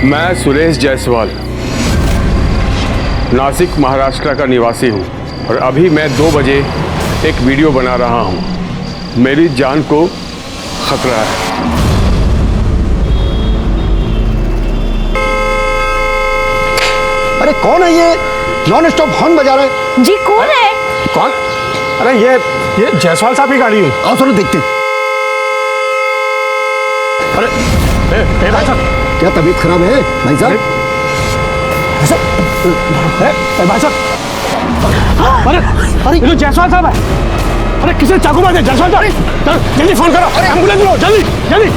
मैं सुरेश जायसवाल नासिक महाराष्ट्र का निवासी हूँ और अभी मैं 2 बजे एक वीडियो बना रहा हूँ। मेरी जान को खतरा है। अरे कौन है ये नॉन स्टॉप हॉर्न बजा रहा है? जी कौन है? कौन? अरे ये जायसवाल साहब की गाड़ी है। आओ चलो देखते हैं। अरे भाई साहब, क्या तबीयत खराब है भाई साहब? भाई साहब, अरे ये तो जायसवाल साहब है। अरे किसी चाकू मार दिया जायसवाल साहब। जल्दी फोन करो, एम्बुलेंस लो, जल्दी जल्दी।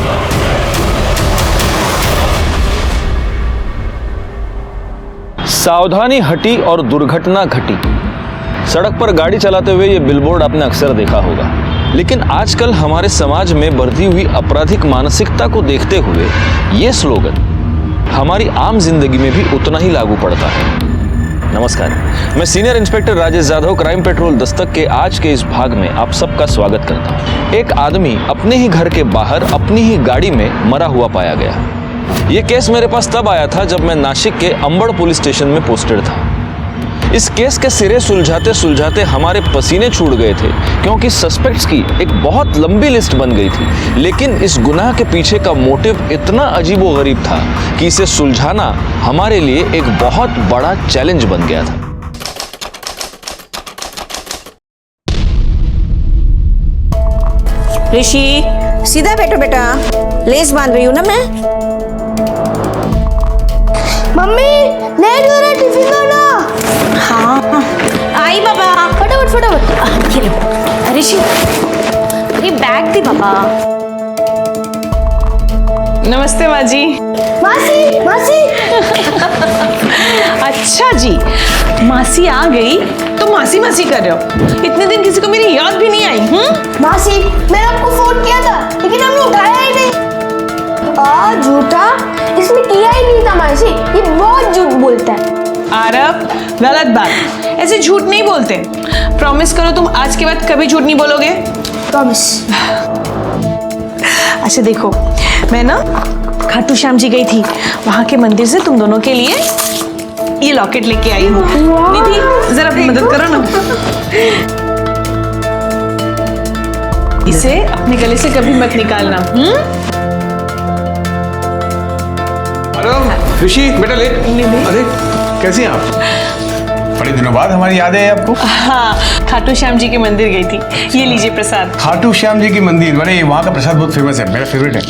सावधानी हटी और दुर्घटना घटी। सड़क पर गाड़ी चलाते हुए ये बिलबोर्ड आपने अक्सर देखा होगा, लेकिन आजकल हमारे समाज में बढ़ती हुई आपराधिक मानसिकता को देखते हुए ये स्लोगन हमारी आम जिंदगी में भी उतना ही लागू पड़ता है। नमस्कार, मैं senior inspector Rajesh Jadhav crime petrol Dastak के आज के इस भाग में आप सबका स्वागत करता हूँ। एक आदमी अपने ही घर के बाहर अपनी ही गाड़ी में मरा हुआ पाया गया। ये केस मेरे पास तब आया था जब मैं नासिक के अंबड़ पुलिस स्टेशन में पोस्टेड था। इस केस के सिरे सुलझाते सुलझाते हमारे पसीने छूट गए थे, क्योंकि सस्पेक्ट्स की एक बहुत लंबी लिस्ट बन गई थी। लेकिन इस गुनाह के पीछे का मोटिव इतना अजीबोगरीब था कि इसे सुलझाना हमारे लिए एक बहुत बड़ा चैलेंज बन गया था। ऋषि सीधा बैठो बेटा, लेस बांध रही हूँ ना मैं। मम्मी लेट हो रहा है, टिफिन दो ना। हाँ आई बाबा, फटाफट फटाफट। ये लो ऋषि, ये बैग दी बाबा। नमस्ते माँ जी। मासी मासी। अच्छा जी, मासी आ गई तो मासी मासी कर रहे हो। इतने दिन किसी को मेरी याद भी नहीं आई। मासी मैंने आपको फोन किया था लेकिन आपने उठाया ही नहीं। झूठा, इसने किया ही नहीं था मासी, ये बहुत झूठ बोलता है। आरव, गलत बात, ऐसे झूठ नहीं बोलते। प्रॉमिस करो तुम आज के बाद कभी झूठ नहीं बोलोगे। प्रॉमिस। अच्छा देखो, मैं ना खाटू श्याम जी गई थी, वहां के मंदिर से तुम दोनों के लिए ये लॉकेट लेके आई हूँ। निधि जरा मदद करो ना। इसे अपने गले से कभी मत निकालना। ऋषि बेटा ले। अरे कैसी हैं आप? बड़े दिनों बाद हमारी याद है आपको। हाँ, खाटू श्याम जी के मंदिर गई थी। ये लीजिए प्रसाद। खाटू श्याम जी की मंदिर, बड़े वहाँ का प्रसाद बहुत फेमस है, मेरा फेवरेट है।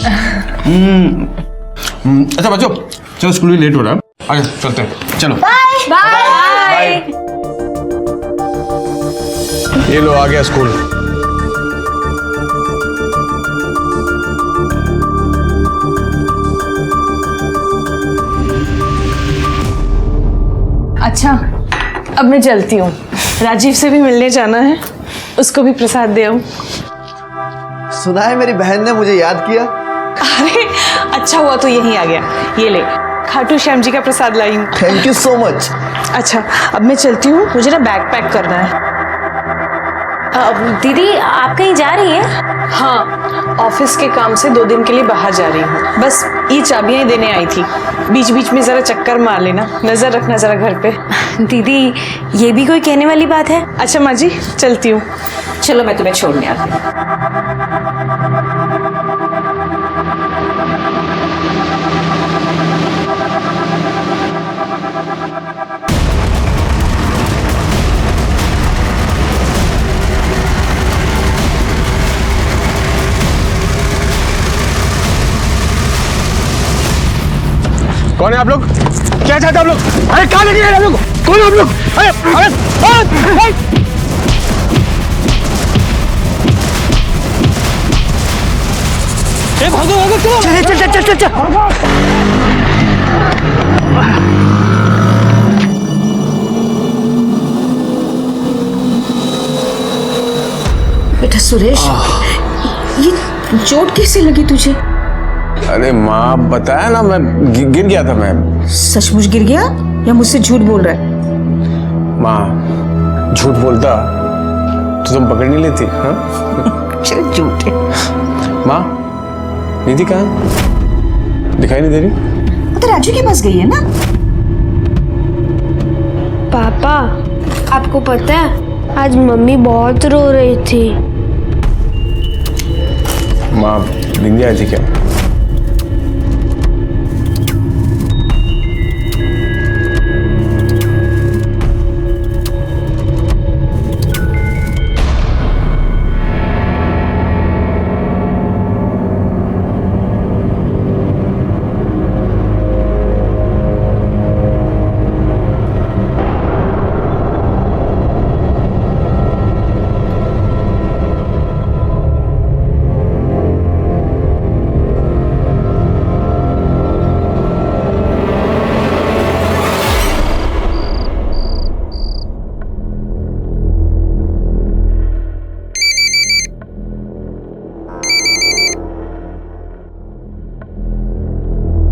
अच्छा बच्चों, चलो स्कूल भी लेट हो रहा है, आगे चलते हैं। चलो बाय बाय। ये लो आ गया स्कूल। अच्छा, अब मैं चलती हूँ। राजीव से भी मिलने जाना है, उसको भी प्रसाद दे आऊं। सुना है मेरी बहन ने मुझे याद किया। अरे अच्छा हुआ तो यहीं आ गया। ये ले, खाटू श्याम जी का प्रसाद लाई हूँ। Thank you so much. अच्छा अब मैं चलती हूँ, मुझे ना बैग पैक करना है। दीदी आप कहीं जा रही हैं? हाँ, ऑफिस के काम से 2 दिन के लिए बाहर जा रही हूँ। बस ये चाबियां देने आई थी। बीच बीच में जरा चक्कर मार लेना, नजर रखना जरा घर पे। दीदी ये भी कोई कहने वाली बात है? अच्छा माँ जी, चलती हूँ। चलो मैं तुम्हें छोड़ने आती हूँ। कौन है आप लोग? क्या चाहते हैं आप लोग? अरे कहाँ लेके गए आप लोग? कौन है आप लोग? अरे अरे अरे भागो भागो, चलो चल चल चल चल। बेटा सुरेश, ये चोट कैसे लगी तुझे? अरे माँ बताया ना, मैं गिर गया था। मैं सचमुच गिर गया या मुझसे झूठ बोल रहा है? माँ झूठ बोलता तो तुम पकड़ नहीं लेती। हाँ चल झूठे। माँ निधि कहाँ है? दिखाई नहीं दे रही। वो तो राजू के पास गई है ना। पापा, आपको पता है आज मम्मी बहुत रो रही थी। माँ बिंदी आई थी क्या?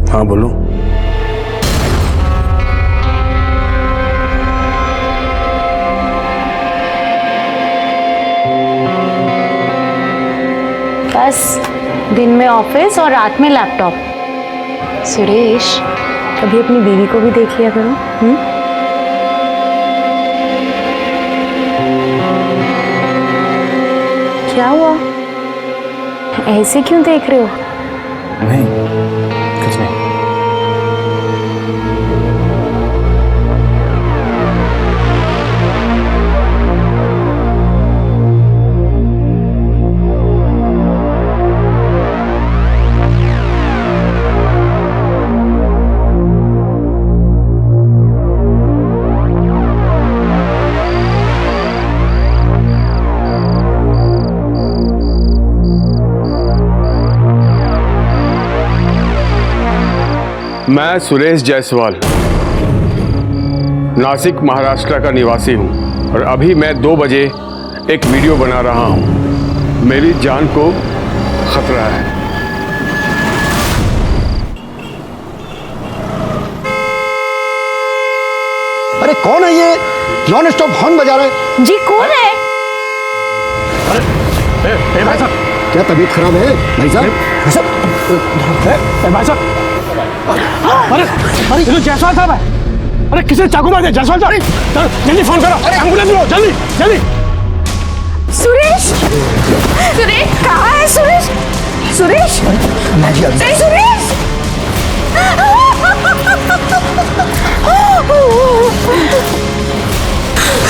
हाँ बोलो। बस दिन में ऑफिस और रात में लैपटॉप। सुरेश, कभी अपनी बीवी को भी देख लिया करो। क्या हुआ, ऐसे क्यों देख रहे हो? नहीं कुछ नहीं। मैं सुरेश जायसवाल नासिक महाराष्ट्र का निवासी हूं और अभी मैं 2 बजे एक वीडियो बना रहा हूं। मेरी जान को खतरा है। अरे कौन है ये नॉन स्टॉप हॉर्न बजा रहा है? जी कौन है? ए भाई साहब, क्या तबीयत खराब है भाई साहब? भाई साहब, अरे अरे ये तो जायसवाल साहब है। अरे किसी ने चाकू मार दिया। जायसवाल साहब, चलो जल्दी फोन करो। अरे एम्बुलेंस लो, जल्दी जल्दी। सुरेश, सुरेश कहाँ है सुरेश? सुरेश, नहीं सुरेश।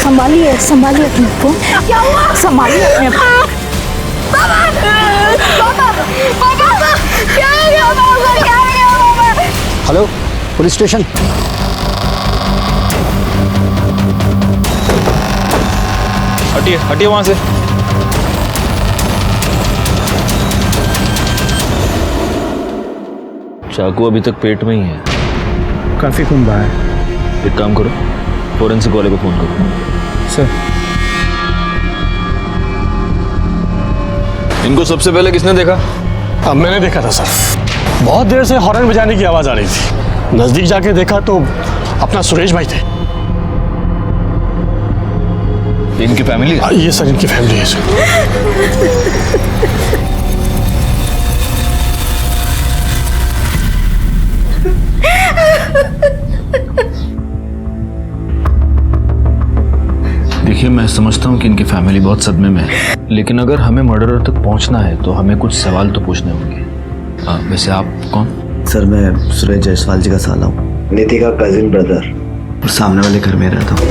संभालिए संभालिए अपने को। क्या हुआ? संभालिए अपने को। पापा, पापा, पापा, क्या हो गया पापा? क्या हो गया पापा? Hello police station. हटिए हटिए वहां से। चाकू अभी तक पेट में ही है। काफी खून बहा है। एक काम करो, फोरेंसिक वाले को फोन करो। सर, इनको सबसे पहले किसने देखा? अब मैंने देखा था सर। बहुत देर से हॉर्न बजाने की आवाज आ रही थी। नजदीक जाके देखा तो अपना सुरेश भाई थे। इनकी फैमिली? ये सर इनकी फैमिली है सर। देखिए, मैं समझता हूँ कि इनकी फैमिली बहुत सदमे में है, लेकिन अगर हमें मर्डरर तक पहुँचना है तो हमें कुछ सवाल तो पूछने होंगे। वैसे आप कौन? सर मैं सुरेश जायसवाल जी का साला हूँ, नीति का कजिन ब्रदर। सामने वाले घर में रहता हूँ।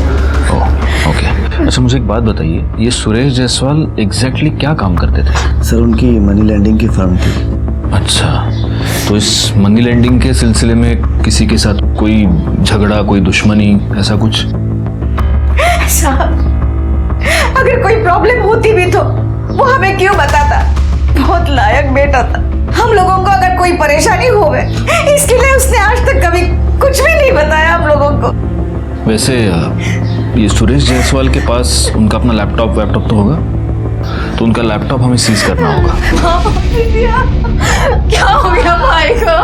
Oh okay. अच्छा मुझे एक बात बताइए, ये सुरेश जायसवाल एग्जैक्टली क्या काम करते थे? सर उनकी मनी लैंडिंग की फर्म थी। अच्छा, तो इस मनी लैंडिंग के सिलसिले में किसी के साथ कोई झगड़ा, कोई दुश्मनी, ऐसा कुछ? साहब, अगर कोई प्रॉब्लम होती भी तो वो हमें क्यों बताता? बहुत लायक बेटा था। हम लोगों को अगर कोई परेशानी होवे इसके लिए उसने आज तक कभी कुछ भी नहीं बताया हम लोगों को। वैसे ये सुरेश जायसवाल के पास उनका अपना लैपटॉप तो होगा, तो उनका लैपटॉप हमें सीज करना होगा। क्या हो गया भाई को?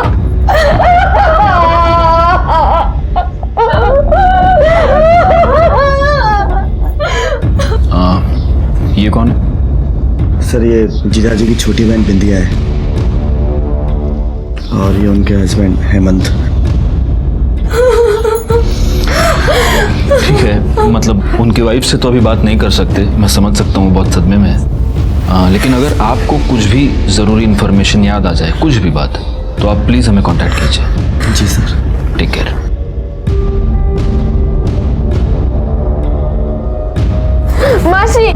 ये कौन है? सर ये जीजाजी की छोटी बहन बिंदिया है और ये उनके हस्बैंड हेमंत। ठीक है, मतलब उनकी वाइफ से तो अभी बात नहीं कर सकते, मैं समझ सकता हूँ बहुत सदमे में है। लेकिन अगर आपको कुछ भी ज़रूरी इन्फॉर्मेशन याद आ जाए, कुछ भी बात, तो आप प्लीज़ हमें कांटेक्ट कीजिए। जी सर। Take care. मासी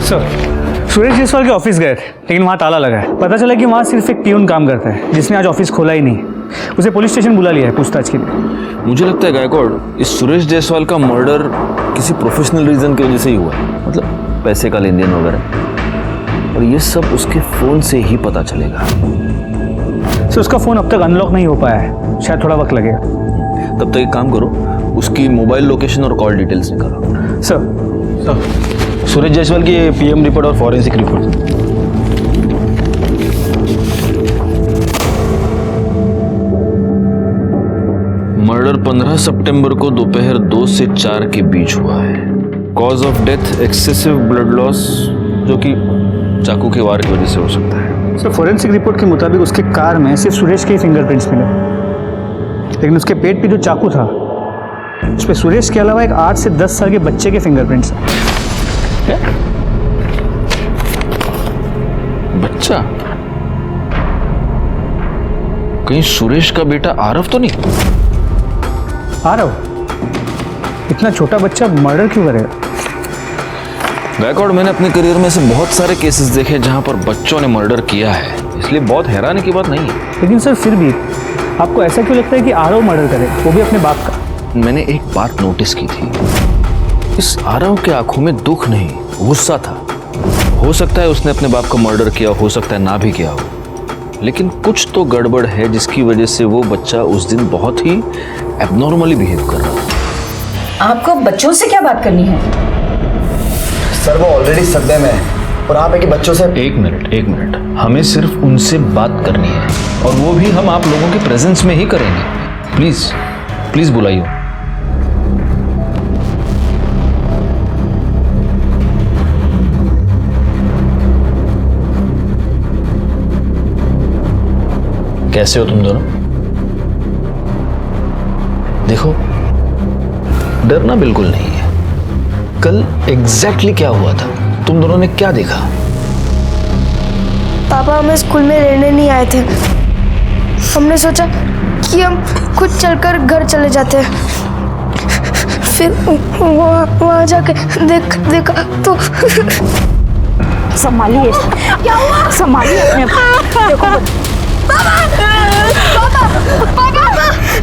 सर, सुरेश जायसवाल के ऑफिस गए थे, लेकिन वहाँ ताला लगा है। पता चला कि वहाँ सिर्फ एक पियून काम करता है, जिसने आज ऑफिस खोला ही नहीं। उसे पुलिस स्टेशन बुला लिया है पूछताछ के लिए। मुझे लगता है गायकवाड़, इस सुरेश जायसवाल का मर्डर किसी प्रोफेशनल रीजन की वजह से ही हुआ है, मतलब पैसे का लेन देन वगैरह, और ये सब उसके फ़ोन से ही पता चलेगा। सर, उसका फ़ोन अब तक अनलॉक नहीं हो पाया है, शायद थोड़ा वक्त लगेगा। तब तक एक काम करो, उसकी मोबाइल लोकेशन और कॉल डिटेल्स निकालो। सर, सुरेश जायसवाल की पीएम रिपोर्ट और फॉरेंसिक रिपोर्ट। मर्डर 15 सितंबर को दोपहर 2 से 4 के बीच हुआ है। Cause of death excessive blood loss, जो कि चाकू के वार की वजह से हो सकता है। सर, फॉरेंसिक रिपोर्ट के मुताबिक उसके कार में सिर्फ सुरेश के ही फिंगरप्रिंट्स मिले, लेकिन उसके पेट पे जो चाकू था उस पर सुरेश के अलावा एक 8 से 10 साल के बच्चे के फिंगरप्रिंट्स हैं। क्या? बच्चा? कहीं सुरेश का बेटा आरव तो नहीं? आरव? इतना छोटा बच्चा मर्डर क्यों करेगा? गायकवाड़, मैंने अपने करियर में से बहुत सारे केसेस देखे जहां पर बच्चों ने मर्डर किया है, इसलिए बहुत हैरानी की बात नहीं है। लेकिन सर, फिर भी आपको ऐसा क्यों लगता है कि आरव मर्डर करे, वो भी अपने बाप का? मैंने एक बात नोटिस की थी, इस आरव के आंखों में दुख नहीं, गुस्सा था। हो सकता है उसने अपने बाप का मर्डर किया, हो सकता है ना भी किया हो, लेकिन कुछ तो गड़बड़ है जिसकी वजह से वो बच्चा उस दिन बहुत ही एबनॉर्मली बिहेव कर रहा था। आपको बच्चों से क्या बात करनी है? सर, वो ऑलरेडी सदमे में है और आप है कि बच्चों से। एक मिनट, हमें सिर्फ उनसे बात करनी है, और वो भी हम आप लोगों के प्रेजेंस में ही करेंगे। प्लीज बुलाइए। कैसे हो तुम दोनों? देखो, डरना बिल्कुल नहीं है। कल एग्जैक्टली क्या हुआ था, तुम दोनों ने क्या देखा? पापा हमें स्कूल में रहने नहीं आए थे। हमने सोचा कि हम खुद चलकर घर चले जाते हैं। फिर वहाँ जाके देखा तो। संभालिए, संभालिए अपने। देखो पापा,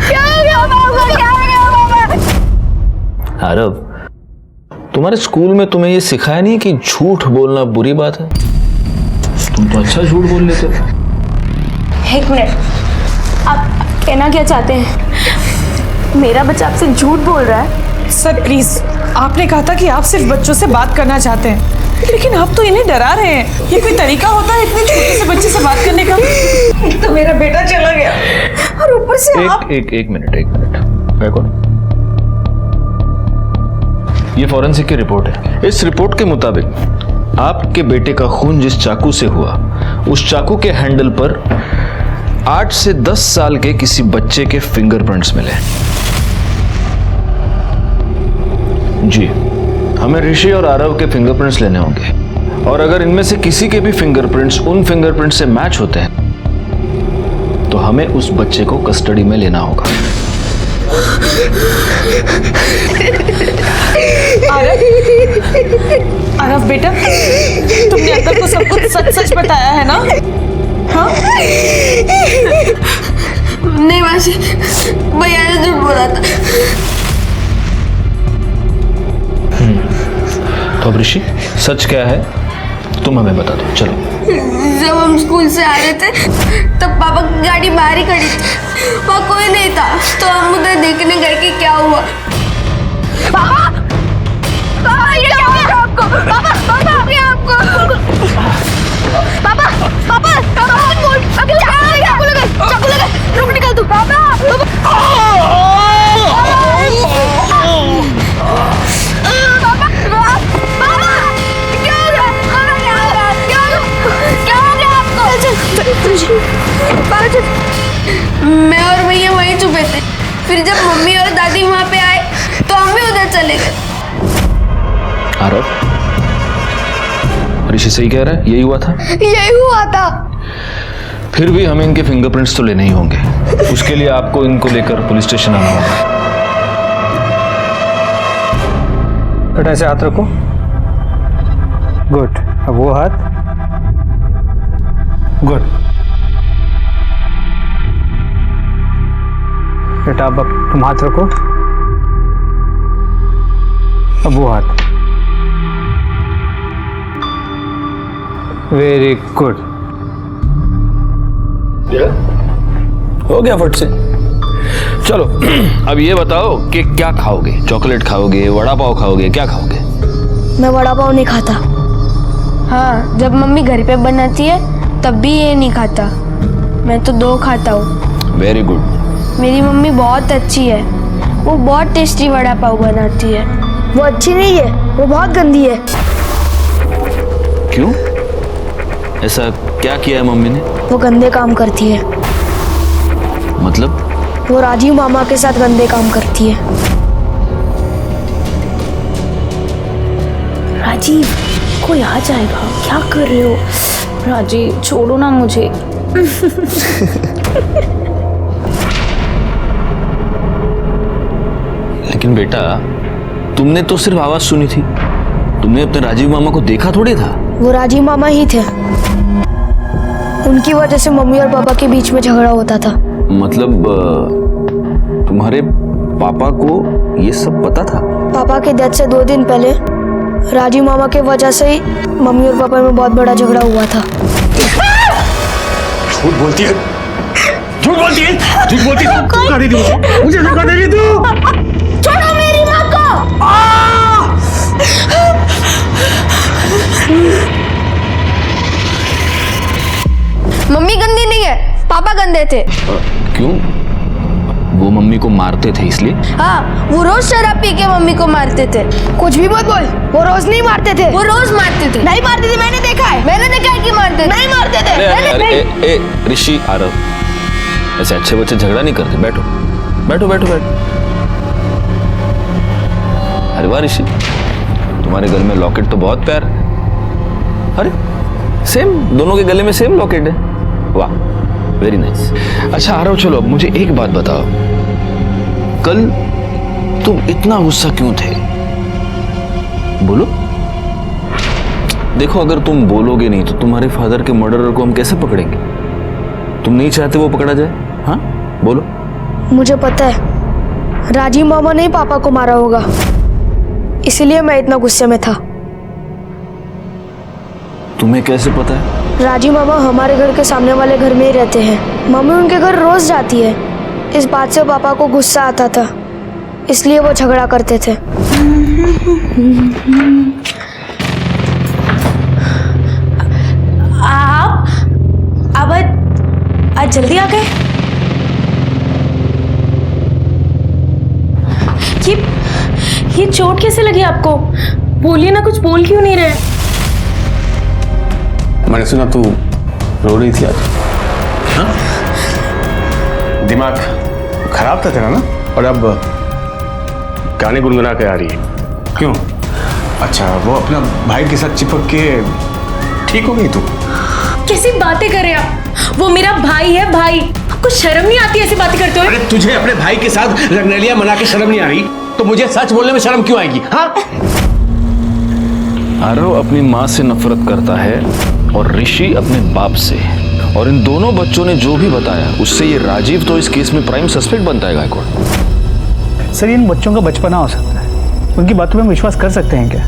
क्या हो गया पापा? आरव, तुम्हारे स्कूल में तुम्हें ये सिखाया नहीं कि झूठ बोलना बुरी बात है? तुम तो अच्छा झूठ बोल लेते हो। एक मिनट, आप कहना क्या चाहते हैं? मेरा बच्चा आपसे झूठ बोल रहा है? सर प्लीज, आपने कहा था कि आप सिर्फ बच्चों से बात करना चाहते हैं, लेकिन आप तो इन्हें डरा रहे हैं। ये कोई तरीका होता है इतने छोटे से बच्चे से बात करने का? तो मेरा बेटा चला गया और ऊपर से आप। एक मिनट गायकवाड़, ये फॉरेंसिक की रिपोर्ट है। इस रिपोर्ट के मुताबिक आपके बेटे का खून जिस चाकू से हुआ, उस चाकू के हैंडल पर 8 से 10 साल के किसी बच्चे के फिंगरप्रिंट्स मिले। जी, हमें ऋषि और आरव के फिंगरप्रिंट्स लेने होंगे, और अगर इनमें से किसी के भी फिंगरप्रिंट्स उन फिंगरप्रिंट्स से मैच होते हैं तो हमें उस बच्चे को कस्टडी में लेना होगा। आरव बेटा, तुमने अंकल को सब कुछ सच बताया है ना? हाँ? नहीं मासी, भैया ने झूठ बोला था। तो अब ऋषि, सच क्या है तुम हमें बता दो। चलो। जब हम स्कूल से आ रहे थे तब पापा की गाड़ी बाहर ही खड़ी थी, वहाँ कोई नहीं था, तो हम उधर देखने गए कि क्या हुआ। पापा, पापा ये क्या हुआ आपको? पापा ये आपको। पापा, पापा, पापा, चाकू लगा, रुक निकल तू। पापा, बाबूजी, मैं और भैया वहीं छुपे थे। फिर जब मम्मी और दादी वहाँ पे आए तो हम भी उधर चले गए। आरव, ऋषि सही कह रहा है, यही हुआ था? यही हुआ था। फिर भी हमें इनके फिंगरप्रिंट्स तो लेने ही होंगे। उसके लिए आपको इनको लेकर पुलिस स्टेशन आना होगा। बेटा ऐसे हाथ रखो। गुड। अब वो हाथ। गुड। बेटा अब तुम हाथ रखो। अब वो हाथ। Very good. हो गया फट से। चलो अब ये बताओ कि क्या खाओगे? चॉकलेट खाओगे, वड़ा पाव खाओगे, क्या खाओगे? मैं वड़ा पाव नहीं खाता। हाँ, जब मम्मी घर पे बनाती है तब भी ये नहीं खाता। मैं तो 2 खाता हूँ। Very good. मेरी मम्मी बहुत अच्छी है। वो बहुत टेस्टी वड़ा पाव बनाती है। वो अच्छी नहीं है, वो बहुत गंदी है। क्यों? ऐसा क्या किया है मम्मी ने? वो गंदे काम करती है। मतलब? वो राजीव मामा के साथ गंदे काम करती है। राजीव, कोई आ जाएगा, क्या कर रहे हो? राजीव छोड़ो ना मुझे। लेकिन बेटा, तुमने तो सिर्फ आवाज सुनी थी, तुमने अपने राजीव मामा को देखा थोड़ी था। वो राजीव मामा ही थे। उनकी वजह से मम्मी और पापा के बीच में झगड़ा होता था। मतलब तुम्हारे पापा को ये सब पता था? पापा के डेथ से 2 दिन पहले राजीव मामा के वजह से ही मम्मी और पापा में बहुत बड़ा झगड़ा हुआ था। झूठ बोलती है, झूठ बोलती है, झूठ बोलती है। धोखा दे दी मुझे, धोखा दे दी तू। छोड़ो मेरी माँ को। मम्मी गंदी नहीं है, पापा गंदे थे। क्यों? वो मम्मी को मारते थे इसलिए? हाँ, वो रोज शराब पी के मम्मी को मारते थे। कुछ भी मत बोल, वो रोज नहीं मारते थे। वो रोज मारते थे। नहीं मारते थे, मैंने देखा है। मैंने देखा है कि मारते थे। नहीं मारते थे। अरे ऋषि, आरव, ऐसे अच्छे बच्चे झगड़ा नहीं करते। बैठो बैठो बैठो बैठो। अरे वाह ऋषि, तुम्हारे गले में लॉकेट तो बहुत प्यार। अरे सेम, दोनों के गले में सेम लॉकेट है। वाह, वेरी नाइस। अच्छा आरव, चलो अब मुझे एक बात बताओ, कल तुम इतना गुस्सा क्यों थे? बोलो। देखो, अगर तुम बोलोगे नहीं तो तुम्हारे फादर के मर्डरर को हम कैसे पकड़ेंगे? तुम नहीं चाहते वो पकड़ा जाए? हाँ बोलो। मुझे पता है राजीव मामा ने ही पापा को मारा होगा, इसलिए मैं इतना गुस्से में था। तुम्हें कैसे पता है? राजीव मामा हमारे घर के सामने वाले घर में ही रहते हैं। मम्मी उनके घर रोज जाती है। इस बात से पापा को गुस्सा आता था, इसलिए वो झगड़ा करते थे। आप अब आज जल्दी आ गए? ये चोट कैसे लगी आपको? बोलिए ना, कुछ बोल क्यों नहीं रहे? मैंने सुना तू रो रही थी आज। हाँ? दिमाग खराब था तेरा ना, और अब गाने गुनगुना के आ रही है। क्यों? अच्छा, वो अपना भाई के साथ चिपक के ठीक हो गई तू? कैसी बातें कर रहे हैं आप? वो मेरा भाई है, भाई। आपको शर्म नहीं आती ऐसी बातें करते हुए? अरे तुझे अपने भाई के साथ रंगरेलियां मना के शर्म नहीं आ रही, तो मुझे सच बोलने में शर्म क्यों आएगी? हाँ? आरव अपनी माँ से नफरत करता है और ऋषि अपने बाप से, और इन दोनों बच्चों ने जो भी बताया उससे ये राजीव तो इस केस में प्राइम सस्पेक्ट बनता है गायकवाड़। सर, इन बच्चों का बचपना हो सकता है, उनकी बातों पे हम विश्वास कर सकते हैं क्या?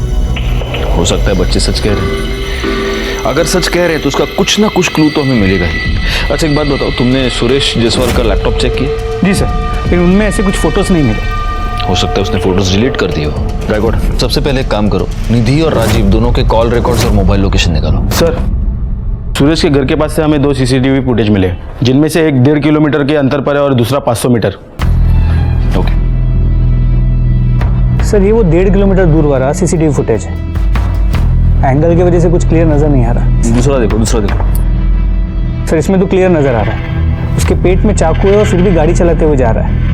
हो सकता है बच्चे सच कह रहे हैं। अगर सच कह रहे हैं तो उसका कुछ ना कुछ क्लू तो हमें मिलेगा ही। अच्छा एक बात बताओ, तुमने सुरेश जायसवाल का लैपटॉप चेक किया? जी सर, लेकिन उनमें ऐसे कुछ फोटोज नहीं मिले। हो सकता है उसने फोटोज डिलीट कर दिए हो। गायकवाड़, सबसे पहले एक काम करो, निधि और राजीव दोनों के कॉल रिकॉर्ड्स और मोबाइल लोकेशन निकालो। सर, सुरेश के घर के पास से हमें 2 सीसीटीवी फुटेज मिले, जिनमें से एक 1.5 किलोमीटर के अंतर पर है और दूसरा 500 मीटर। ओके सर, ये वो 1.5 किलोमीटर दूर वाला सीसीटीवी फुटेज है। एंगल की वजह से कुछ क्लियर नजर नहीं आ रहा। दूसरा देखो, दूसरा देखो। सर इसमें तो क्लियर नजर आ रहा है, उसके पेट में चाकू है और फिर भी गाड़ी चलाते हुए जा रहा है।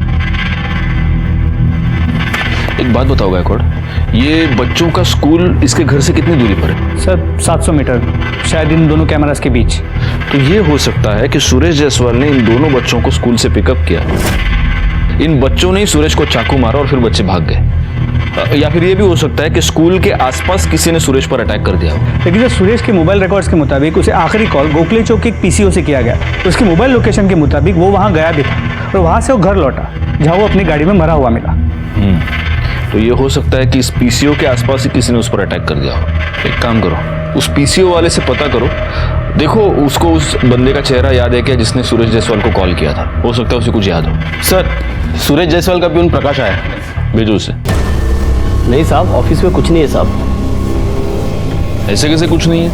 एक बात बताओ गायकवाड़, ये बच्चों का स्कूल इसके घर से कितनी दूरी पर है? सर 700 मीटर, शायद इन दोनों कैमरास के बीच। तो ये हो सकता है कि सुरेश जायसवाल ने इन दोनों बच्चों को स्कूल से पिकअप किया, इन बच्चों ने ही सुरेश को चाकू मारा और फिर बच्चे भाग गए। या फिर ये भी हो सकता है कि स्कूल के आसपास किसी ने सुरेश पर अटैक कर दिया हो। लेकिन सर सुरेश के मोबाइल रिकॉर्ड्स के मुताबिक उसे आखिरी कॉल गोखले चौक के एक पीसीओ से किया गया। उसके मोबाइल लोकेशन के मुताबिक वो वहाँ गया भी था और वहाँ से वो घर लौटा जहाँ वो अपनी गाड़ी में मरा हुआ मिला। तो ये हो सकता है कि इस पीसीओ के आसपास ही किसी ने उस पर अटैक कर दिया हो। एक काम करो, उस पीसीओ वाले से पता करो, देखो उसको उस बंदे का चेहरा याद है क्या जिसने सुरेश जायसवाल को कॉल किया था। हो सकता है उसे कुछ याद हो। सर सुरेश जायसवाल का प्यून प्रकाश आया, भेजो उसे। नहीं साहब, ऑफिस में कुछ नहीं है साहब। ऐसे कैसे कुछ नहीं है?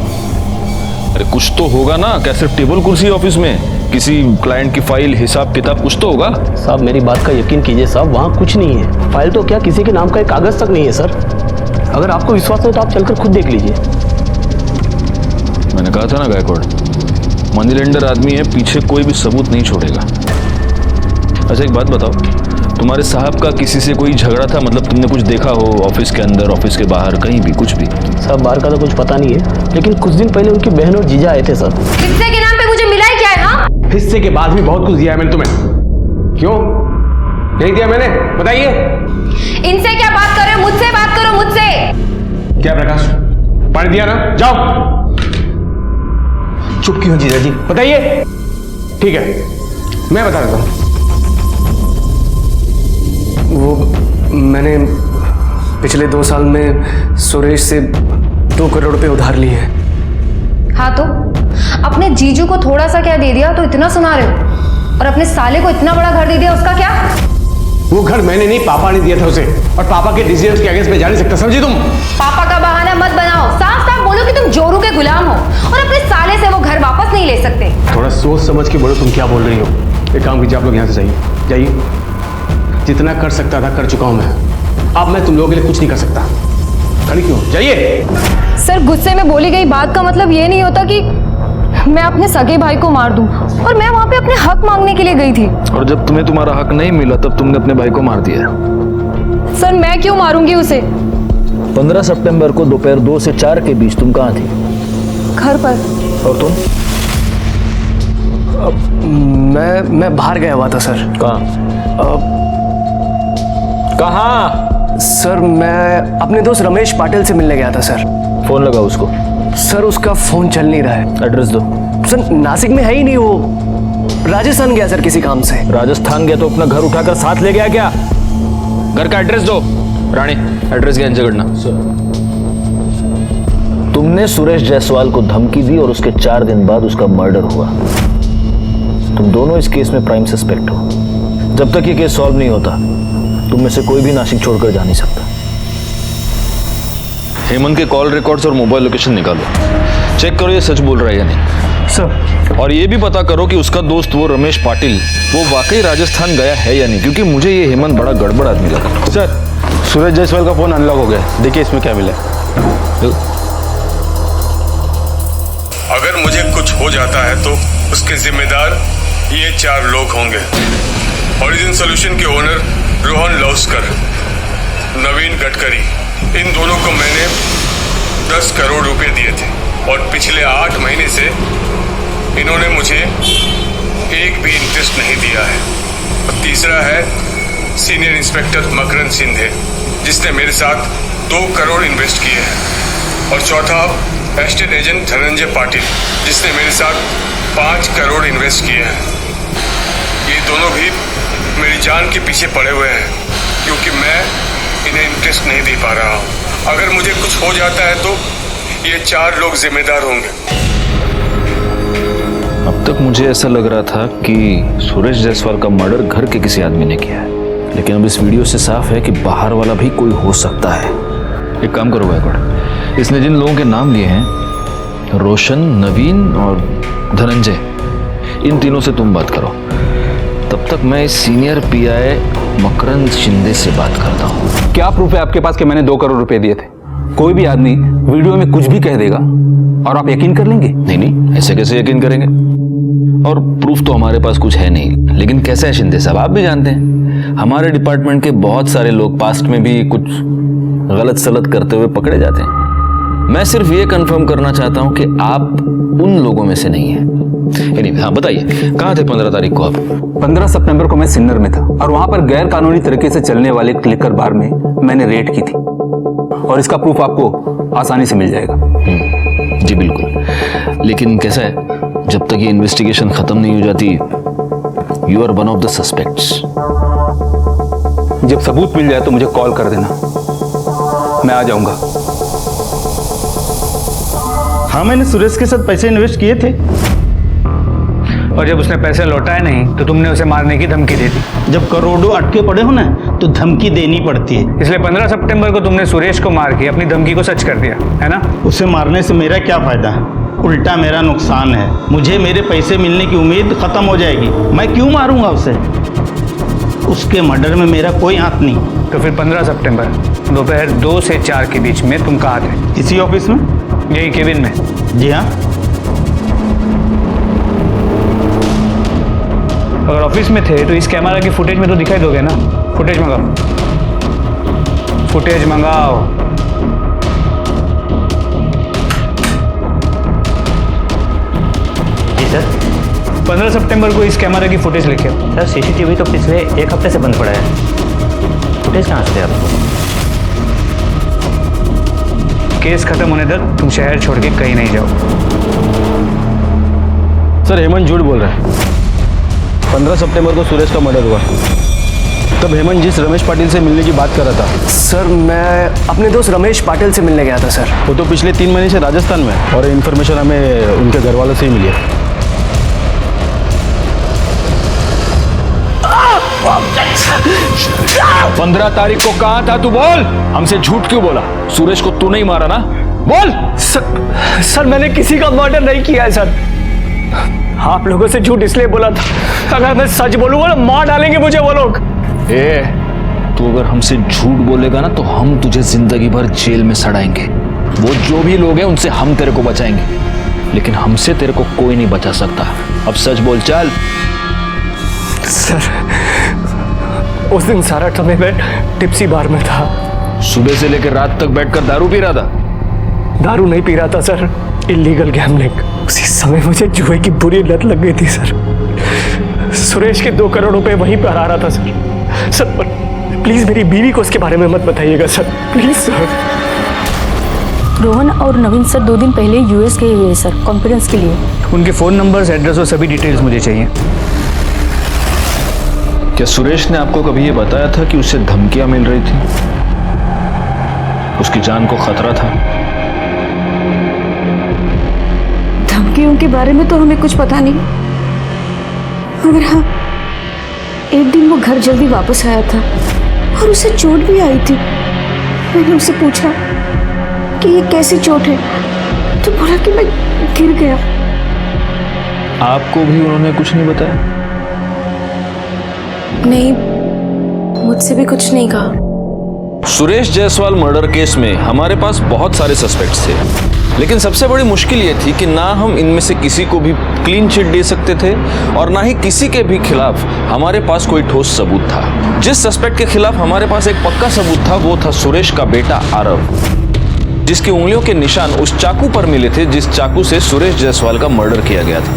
अरे कुछ तो होगा ना, क्या सिर्फ टेबल कुर्सी है ऑफिस में? किसी क्लाइंट की फाइल, हिसाब किताब कुछ तो होगा। साहब मेरी बात का यकीन कीजिए साहब, वहाँ कुछ नहीं है। फाइल तो क्या, किसी के नाम का एक कागज तक नहीं है सर। अगर आपको विश्वास हो तो आप चलकर खुद देख लीजिए। मैंने कहा था ना गायकवाड़, मनी लेंडर आदमी है, पीछे कोई भी सबूत नहीं छोड़ेगा। अच्छा एक बात बताओ, तुम्हारे साहब का किसी से कोई झगड़ा था? मतलब तुमने कुछ देखा हो ऑफिस के अंदर, ऑफिस के बाहर, कहीं भी कुछ भी? साहब बाहर का तो कुछ पता नहीं है, लेकिन कुछ दिन पहले उनकी बहन और जीजा आए थे सर। हिस्से के नाम पे मुझे मिला ही क्या है? हाँ, हिस्से के बाद भी बहुत कुछ दिया है मैंने तुम्हें। क्यों नहीं दिया मैंने, बताइए। इनसे क्या बात कर रहे हो? मुझसे बात करो, मुझसे। क्या प्रकाश, पानी दिया ना? जाओ। चुप क्यों जीजा जी, बताइए। ठीक है मैं बता देता हूं। वो मैंने पिछले 2 साल में सुरेश से 2 करोड़ रुपए उधार लिए हैं। हाँ तो अपने जीजू को थोड़ा सा क्या दे दिया तो इतना सुना रहे हो, और अपने साले को इतना बड़ा घर दे दिया, उसका क्या? वो घर मैंने नहीं, पापा ने दिया था उसे, और पापा के डिसीजन के अगेंस्ट में जा नहीं सकता, समझी तुम? पापा का बहाना मत बनाओ, साफ साफ बोलो कि तुम जोरू के गुलाम हो और अपने साले से वो घर वापस नहीं ले सकते। थोड़ा सोच समझ के बोलो तुम क्या बोल रही हो। एक काम कीजिए, आप लोग यहाँ से जाइए, जाइए। जितना कर सकता था कर चुका हूं मैं, अब मैं तुम लोगों के लिए कुछ नहीं कर सकता। खड़ी क्यों, जाइए। सर गुस्से में बोली गई बात का मतलब ये नहीं होता कि मैं अपने सगे भाई को मार दूं, और मैं वहां पे अपने हक मांगने के लिए गई थी। और जब तुम्हें तुम्हारा हक नहीं मिला तब तुमने अपने भाई को मार दिया। सर मैं क्यों मारूंगी उसे? 15 सितंबर को दोपहर 2 से 4 के बीच तुम कहाँ थी? घर पर। और तुम? मैं बाहर गया हुआ था सर। कहाँ? सर मैं अपने दोस्त रमेश पाटिल से मिलने गया था सर। फोन लगा उसको। सर उसका फोन चल नहीं रहा है। एड्रेस दो। सर नासिक में है ही नहीं, वो राजस्थान गया सर किसी काम से। राजस्थान गया तो अपना घर उठाकर साथ ले गया क्या? घर का एड्रेस दो। रानी एड्रेस ज्ञान झगड़ना। तुमने सुरेश जायसवाल को धमकी दी और उसके 4 दिन बाद उसका मर्डर हुआ। तुम दोनों इस केस में प्राइम सस्पेक्ट हो। जब तक ये केस सॉल्व नहीं होता तुम में से कोई भी नासिक छोड़कर जा नहीं सकता। हेमंत के कॉल रिकॉर्ड्स और मोबाइल लोकेशन निकालो, चेक करो ये सच बोल रहा है या नहीं। सर और ये भी पता करो कि उसका दोस्त वो रमेश पाटिल वो वाकई राजस्थान गया है या नहीं, क्योंकि मुझे ये हेमंत बड़ा गड़बड़ आदमी लगा। सर सुरेश जायसवाल का फोन अनलॉक हो गया, देखिए इसमें क्या मिला। अगर मुझे कुछ हो जाता है तो उसके जिम्मेदार ये 4 लोग होंगे। ओरिजिन सॉल्यूशन के ओनर रोहन लौस्कर, नवीन गडकरी, इन दोनों को मैंने 10 करोड़ रुपए दिए थे और पिछले 8 महीने से इन्होंने मुझे एक भी इंटरेस्ट नहीं दिया है। और तीसरा है सीनियर इंस्पेक्टर मकरंद सिंधे, जिसने मेरे साथ 2 करोड़ इन्वेस्ट किए हैं। और चौथा एस्टेट एजेंट धनंजय पाटिल, जिसने मेरे साथ 5 करोड़ इन्वेस्ट किए हैं। ये दोनों भी मेरी जान के पीछे पड़े हुए हैं, क्योंकि मैं इन्हें इंटरेस्ट नहीं दे पा रहा हूँ। अगर मुझे कुछ हो जाता है तो ये 4 लोग जिम्मेदार होंगे। अब तक मुझे ऐसा लग रहा था कि सुरेश जायसवाल का मर्डर घर के किसी आदमी ने किया है, लेकिन अब इस वीडियो से साफ है कि बाहर वाला भी कोई हो सकता है। एक काम करो गायकवाड़, इसने जिन लोगों के नाम लिए हैं, रोशन, नवीन और धनंजय, इन तीनों से तुम बात करो। तब तक मैं इस सीनियर पीआई मकरंद शिंदे से बात करता हूँ। क्या प्रूफ है आपके पास कि मैंने 2 करोड़ रुपए दिए थे? कोई भी आदमी वीडियो में कुछ भी कह देगा और आप यकीन कर लेंगे? नहीं नहीं, ऐसे कैसे यकीन करेंगे? और प्रूफ तो हमारे पास कुछ है नहीं। लेकिन कैसे है शिंदे साहब, आप भी जानते हैं हमारे डिपार्टमेंट के बहुत सारे लोग पास्ट में भी कुछ गलत सलत करते हुए पकड़े जाते हैं। मैं सिर्फ ये कंफर्म करना चाहता हूं कि आप उन लोगों में से नहीं हैं। हाँ बताइए, कहाँ थे 15 तारीख को आप? 15 सितंबर को मैं सिन्नर में था और वहां पर गैर कानूनी तरीके से चलने वाले एक लिकर बार में मैंने रेड की थी और इसका प्रूफ आपको आसानी से मिल जाएगा। जी बिल्कुल, लेकिन कैसा है, जब तक ये इन्वेस्टिगेशन खत्म नहीं हो जाती, you are one of the suspects. जब सबूत मिल जाए तो मुझे कॉल कर देना, मैं आ जाऊंगा। हाँ, मैंने सुरेश के साथ पैसे इन्वेस्ट किए थे और जब उसने पैसे लौटाए नहीं तो तुमने उसे मारने की धमकी दे दी। जब करोड़ों अटके पड़े हो ना तो धमकी देनी पड़ती है। इसलिए 15 सितंबर को तुमने सुरेश को मार के अपनी धमकी को सच कर दिया, है ना? उसे मारने से मेरा क्या फायदा, उल्टा मेरा नुकसान है। मुझे मेरे पैसे मिलने की उम्मीद खत्म हो जाएगी। मैं क्यों मारूंगा उसे? उसके मर्डर में मेरा कोई हाथ नहीं। तो फिर 15 सितंबर दोपहर 2 से 4 के बीच में तुम कहाँ थे? इसी ऑफिस में, यही केबिन में? जी हाँ। अगर ऑफिस में थे तो इस कैमरा की फुटेज में तो दिखाई दोगे ना? फुटेज मंगाओ, फुटेज मंगाओ। जी सर। 15 सितंबर को इस कैमरा की फुटेज लेके आओ। सर सीसीटीवी तो पिछले 1 हफ्ते से बंद पड़ा है, फुटेज कहाँ से आपको? केस खत्म होने तक तुम शहर छोड़ के कहीं नहीं जाओ। सर हेमंत झूठ बोल रहा है। 15 सितंबर को सुरेश का मर्डर हुआ, तब हेमंत जिस रमेश पाटिल से मिलने की बात कर रहा था। सर मैं अपने दोस्त रमेश पाटिल से मिलने गया था सर। वो तो पिछले 3 महीने से राजस्थान में है और इन्फॉर्मेशन हमें उनके घर वालों से ही मिली है। पंद्रह तारीख को कहाँ था तू? बोल, हमसे झूठ क्यों बोला? सुरेश को तू नहीं मारा ना? बोल। सर मैंने किसी का मर्डर नहीं किया है सर। आप लोगों से झूठ इसलिए बोला था, अगर मैं सच बोलूंगा ना मार डालेंगे मुझे वो लोग। तू अगर हमसे झूठ बोलेगा ना तो हम तुझे जिंदगी भर जेल में सड़ाएंगे। वो जो भी लोग हैं उनसे हम तेरे को बचाएंगे, लेकिन हमसे तेरे को कोई नहीं बचा सकता। अब सच बोल, चल। सर उस दिन सारा समय मैं टिप्सी बार में था। सुबह से लेकर रात तक बैठकर दारू पी रहा था? दारू नहीं पी रहा था सर, इलीगल गैम्बलिंग। उसी समय मुझे जुए की बुरी लत लग गई थी सर। सुरेश के 2 करोड़ रुपए वहीं पर आ रहा था सर। सर प्लीज मेरी बीवी को उसके बारे में मत बताइएगा सर, प्लीज सर। रोहन और नवीन सर 2 दिन पहले यूएस गए हुए सर, कॉन्फ्रेंस के लिए। उनके फ़ोन नंबर्स, एड्रेस और सभी डिटेल्स मुझे चाहिए। क्या सुरेश ने आपको कभी ये बताया था कि उसे धमकियां मिल रही थी, उसकी जान को खतरा था? धमकियों के बारे में तो हमें कुछ पता नहीं, मगर हाँ एक दिन वो घर जल्दी वापस आया था और उसे चोट भी आई थी। मैंने उससे पूछा कि ये कैसी चोट है, तो बोला कि मैं गिर गया। आपको भी उन्होंने कुछ नहीं बताया? नहीं, मुझसे भी कुछ नहीं कहा। सुरेश जायसवाल मर्डर केस में हमारे पास बहुत सारे सस्पेक्ट्स थे, लेकिन सबसे बड़ी मुश्किल ये थी कि ना हम इनमें से किसी को भी क्लीन चिट दे सकते थे और ना ही किसी के भी खिलाफ हमारे पास कोई ठोस सबूत था। जिस सस्पेक्ट के खिलाफ हमारे पास एक पक्का सबूत था वो था सुरेश का बेटा आरव, जिसकी उंगलियों के निशान उस चाकू पर मिले थे जिस चाकू से सुरेश जायसवाल का मर्डर किया गया था।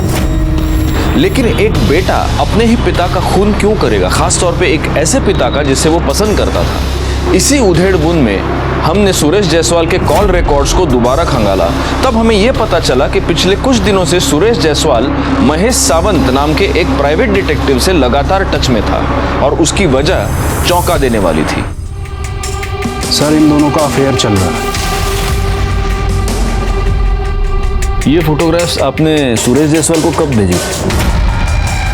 लेकिन एक बेटा अपने ही पिता का खून क्यों करेगा, खास तौर पे एक ऐसे पिता का जिसे वो पसंद करता था? इसी उधेड़-बुन में हमने सुरेश जायसवाल के कॉल रिकॉर्ड्स को दोबारा खंगाला। तब हमें यह पता चला कि पिछले कुछ दिनों से सुरेश जायसवाल महेश सावंत नाम के एक प्राइवेट डिटेक्टिव से लगातार टच में था और उसकी वजह चौंका देने वाली थी। सर इन दोनों का अफेयर चल रहा है। ये फोटोग्राफ्स आपने सुरेश जायसवाल को कब भेजी?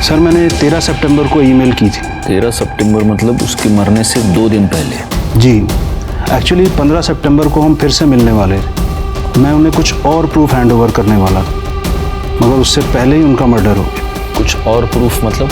सर मैंने 13 सितंबर को ईमेल की थी। 13 सितंबर मतलब उसके मरने से 2 दिन पहले? जी, एक्चुअली 15 सितंबर को हम फिर से मिलने वाले थे। मैं उन्हें कुछ और प्रूफ हैंड ओवर करने वाला था, मगर उससे पहले ही उनका मर्डर हो गया। कुछ और प्रूफ मतलब?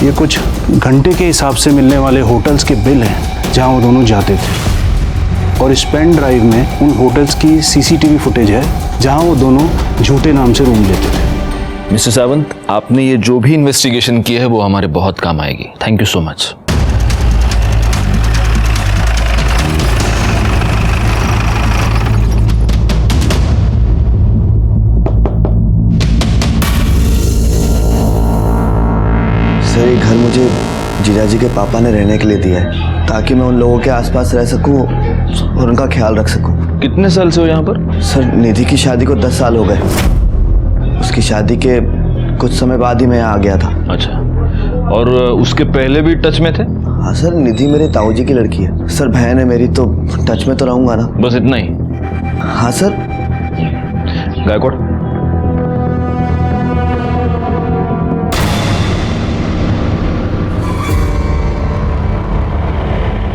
ये कुछ घंटे के हिसाब से मिलने वाले होटल्स के बिल हैं जहाँ वो दोनों जाते थे, और इस पेन ड्राइव में उन होटल्स की सीसीटीवी फुटेज है जहाँ वो दोनों झूठे नाम से रूम लेते थे। मिस्टर सावंत, आपने ये जो भी इन्वेस्टिगेशन की है वो हमारे बहुत काम आएगी। Thank you so much. Sir ये घर मुझे जीजा जी के पापा ने रहने के लिए दिया है ताकि मैं उन लोगों के आसपास रह सकूं और उनका ख्याल रख सकूं। कितने साल से हो यहाँ पर? सर निधि की शादी को 10 साल हो गए। उसकी शादी के कुछ समय बाद ही मैं यहाँ आ गया था। अच्छा, और उसके पहले भी टच में थे? हाँ सर, निधि मेरे ताऊजी की लड़की है। सर बहन है मेरी, तो टच में तो रहूंगा ना। बस इतना ही? हाँ सर। गायकवाड़,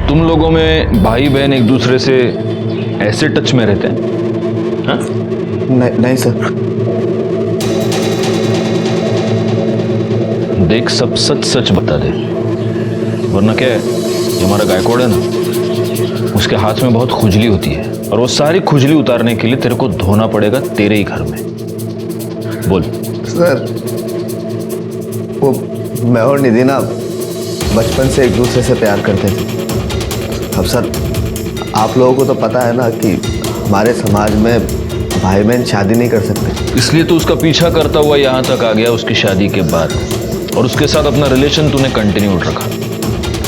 तुम लोगों में भाई बहन एक दूसरे से ऐसे टच में रहते हैं? हाँ? नहीं सर। देख, सब सच सच बता दे, वरना क्या है, जो हमारा गायकवाड़ है ना, उसके हाथ में बहुत खुजली होती है, और वो सारी खुजली उतारने के लिए तेरे को धोना पड़ेगा तेरे ही घर में। बोल। सर वो मैं और निधि ना बचपन से एक दूसरे से प्यार करते थे। अब सर आप लोगों को तो पता है ना कि हमारे समाज में भाई बहन शादी नहीं कर सकते। इसलिए तो उसका पीछा करता हुआ यहाँ तक आ गया उसकी शादी के बाद, और उसके साथ अपना रिलेशन तूने कंटिन्यू रखा।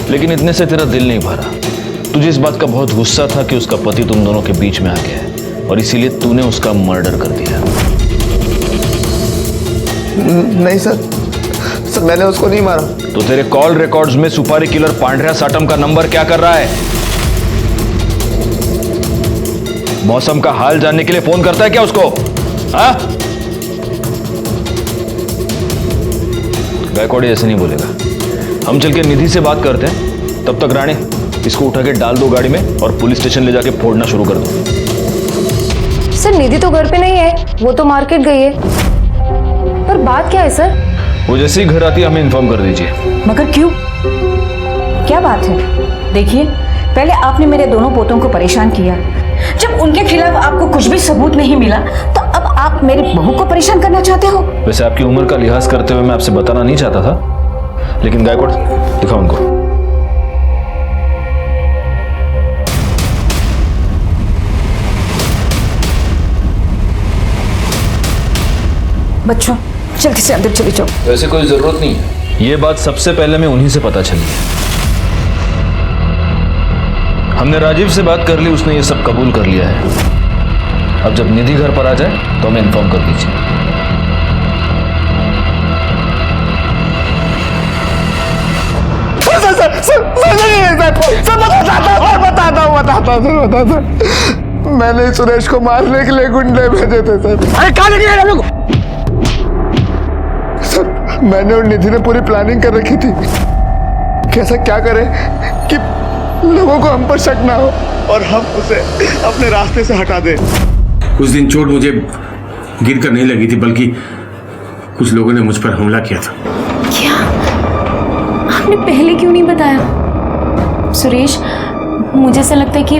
लेकिन इतने से तेरा दिल नहीं भरा। तुझे इस बात का बहुत गुस्सा था कि उसका पति तुम दोनों के बीच में आ गया है, और इसीलिए तूने उसका मर्डर कर दिया। नहीं सर, मैंने उसको नहीं मारा। तो तेरे कॉल रिकॉर्ड्स में सुपारी किलर पांड्या साटम का नंबर क्या कर रहा है? मौसम का हाल जानने के लिए फोन करता है क्या उसको? हाँ? गायकवाड़ ऐसे नहीं बोलेगा। हम चल के निधि से बात करते हैं, तब तक राणे इसको उठा के डाल दो गाड़ी में और पुलिस स्टेशन ले जाके फोड़ना शुरू कर दो। सर निधि तो घर पे नहीं है, वो तो मार्केट गई है। पर बात क्या है सर? वो जैसे ही घर आती है हमें इन्फॉर्म कर दीजिए। मगर क्यों? क्या बात है? देखिए, पहले आपने मेरे दोनों पोतों को परेशान किया। जब उनके खिलाफ आपको कुछ भी सबूत नहीं मिला, तो अब आप मेरी बहू को परेशान करना चाहते हो? वैसे आपकी उम्र का लिहाज करते हुए मैं आपसे बताना नहीं चाहता था, लेकिन गायकवाड़ दिखाओ उनको। बच्चों जल्दी से अंदर चले जाओ। वैसे कोई जरूरत नहीं है, ये बात सबसे पहले मैं उन्हीं से पता चली है। हमने राजीव से बात कर ली, उसने ये सब कबूल कर लिया है। अब जब निधि घर पर आ जाए तो हमें इन्फॉर्म कर दीजिए। मैंने सुरेश को मारने के लिए गुंडे भेजे थे सर। अरे कहाँ लेके गए लोग? सर मैंने और निधि ने पूरी प्लानिंग कर रखी थी, कैसा क्या करें कि लोगों को हम पर शक ना हो और हम उसे अपने रास्ते से हटा दें। उस दिन चोट मुझे गिर कर नहीं लगी थी, बल्कि कुछ लोगों ने मुझ पर हमला किया था। क्या? आपने पहले क्यों नहीं बताया? सुरेश, मुझे ऐसा लगता है कि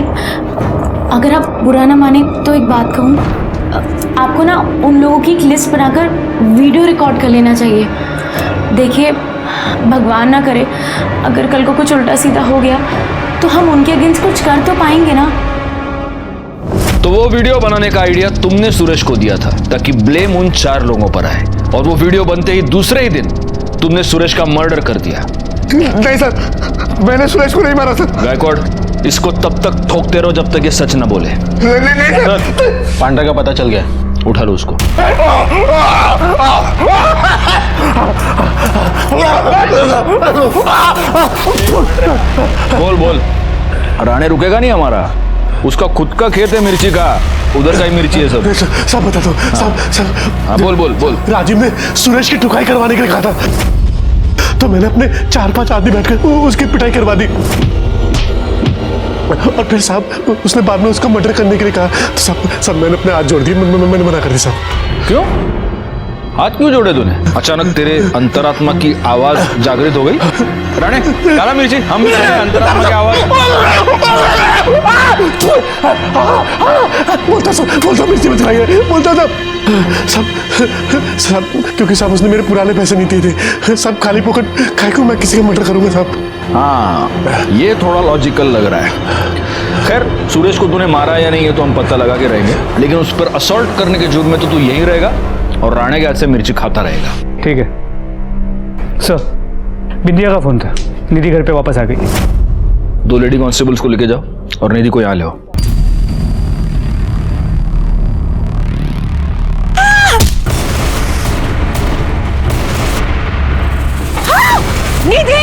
अगर आप बुरा ना माने तो एक बात कहूँ, आपको ना उन लोगों की एक लिस्ट बनाकर वीडियो रिकॉर्ड कर लेना चाहिए। देखिए, भगवान ना करे अगर कल को कुछ उल्टा सीधा हो गया तो हम उनके अगेंस्ट कुछ कर तो पाएंगे ना। तो वो वीडियो बनाने का आइडिया तुमने सुरेश को दिया था ताकि ब्लेम उन 4 लोगों पर आए, और वो वीडियो बनते ही दूसरे ही दिन तुमने सुरेश का मर्डर कर दिया। नहीं सर, मैंने सुरेश को नहीं मारा सर। गायकवाड़, इसको तब तक ठोकते रहो जब तक ये सच न बोले। नहीं सर। पांडा का पता चल गया, उठा लो उसको। बोल बोल। राणे रुकेगा नहीं हमारा, उसका खुद का खेत है मिर्ची का, उधर का ही मिर्ची है सब। सब बता दो। सब। हाँ बोल बोल बोल। राजीव ने सुरेश की ठुकाई करवाने के लिए कहा था, तो मैंने अपने 4-5 आदमी बैठकर उसकी पिटाई करवा दी, और फिर साहब उसने बाद में उसको मर्डर करने के लिए कहा, तो सब मैंने अपने हाथ जोड़ दिए। मैंने मना कर दिया साहब। क्यों? हाथ क्यों जोड़े तूने? अचानक तेरे अंतरात्मा की आवाज जागृत हो गई। राणे, काला मिर्ची, हम भी सुने अंतरात्मा की आवाज। बोलता मिर्ची मत खाइए, बोलता सब क्योंकि साहब उसने मेरे पुराने पैसे नहीं दिए थे, सब खाली पॉकेट खाए को मैं किसी का मर्डर करूंगा साहब। हाँ, ये थोड़ा लॉजिकल लग रहा है। खैर, सूरज को तूने मारा या नहीं ये तो हम पता लगा के रहेंगे, लेकिन उस पर असॉल्ट करने के जुर्म में तो तू यहीं रहेगा और राणे के हाथ से मिर्ची खाता रहेगा। ठीक है सर। बिंदिया का फोन था, निधि घर पे वापस आ गई। 2 लेडी कांस्टेबल्स को लेके जाओ और निधि को यहाँ ले आओ। निधि!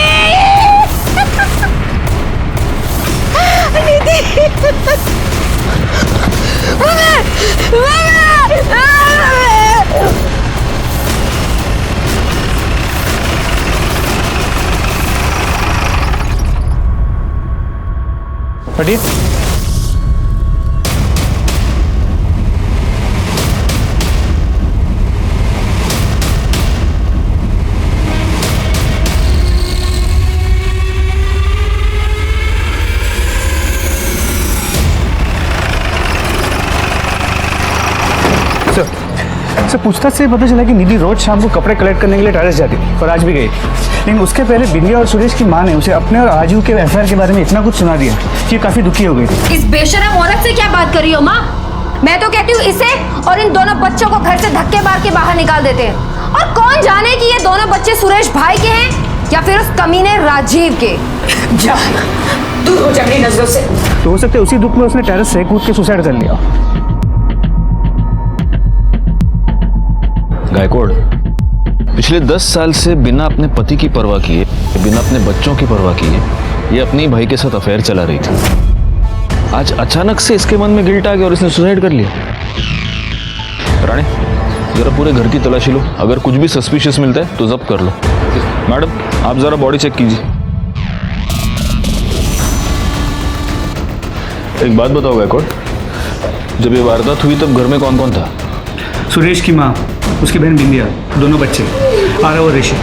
हटिए। सर, पूछताछ से पता चला कि निधि रोज शाम को कपड़े कलेक्ट करने के लिए टेरेस जाती थी और आज भी गई, लेकिन उसके पहले बिंदिया और सुरेश की माँ ने उसे अपने और राजू के अफेयर के बारे में इतना कुछ सुना दिया कि काफी दुखी हो गई थी। इस बेशरम औरत से क्या बात कर रही हो माँ? मैं तो कहती हूँ इसे और इन दोनों बच्चों को घर से धक्के मार के बाहर निकाल देते हैं। और कौन जाने कि ये दोनों बच्चे सुरेश भाई के हैं या फिर उस कमीने राजीव के। जा, दूर हो जा मेरी नजरों से। तो हो सकता है उसी दुख में उसने टेरेस से कूद के सुसाइड कर लिया। गायकवाड़, पिछले 10 साल से बिना अपने पति की परवाह किए, बिना अपने बच्चों की परवाह किए, ये अपनी भाई के साथ अफेयर चला रही थी। आज अचानक से इसके मन में गिल्ट आ गया और इसने सुसाइड कर लिया। राणे, जरा पूरे घर की तलाशी लो, अगर कुछ भी सस्पिशियस मिलता है तो जब्त कर लो। मैडम, आप जरा बॉडी चेक कीजिए। एक बात बताओ गायकवाड़, जब ये वारदात हुई तब घर में कौन कौन था? सुरेश की माँ, उसकी बहन बिंदिया, दोनों बच्चे आरव और ऋषि।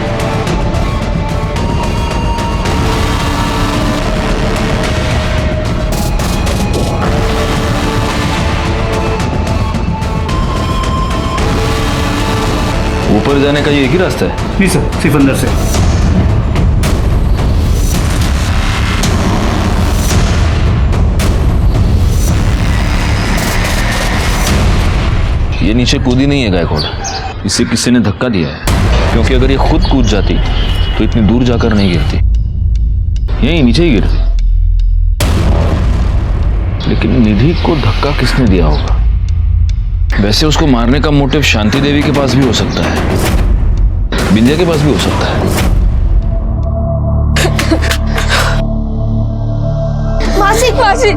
ऊपर जाने का ये एक ही रास्ता है? नहीं सर, सिर्फ अंदर से। ये नीचे कूदी नहीं है गायकवाड़, इसे किसी ने धक्का दिया है, क्योंकि अगर ये खुद कूद जाती तो इतनी दूर जाकर नहीं गिरती, यहीं नीचे ही गिरती। लेकिन निधि को धक्का किसने दिया होगा? वैसे उसको मारने का मोटिव शांति देवी के पास भी हो सकता है, बिंदिया के पास भी हो सकता है। मासी, मासी।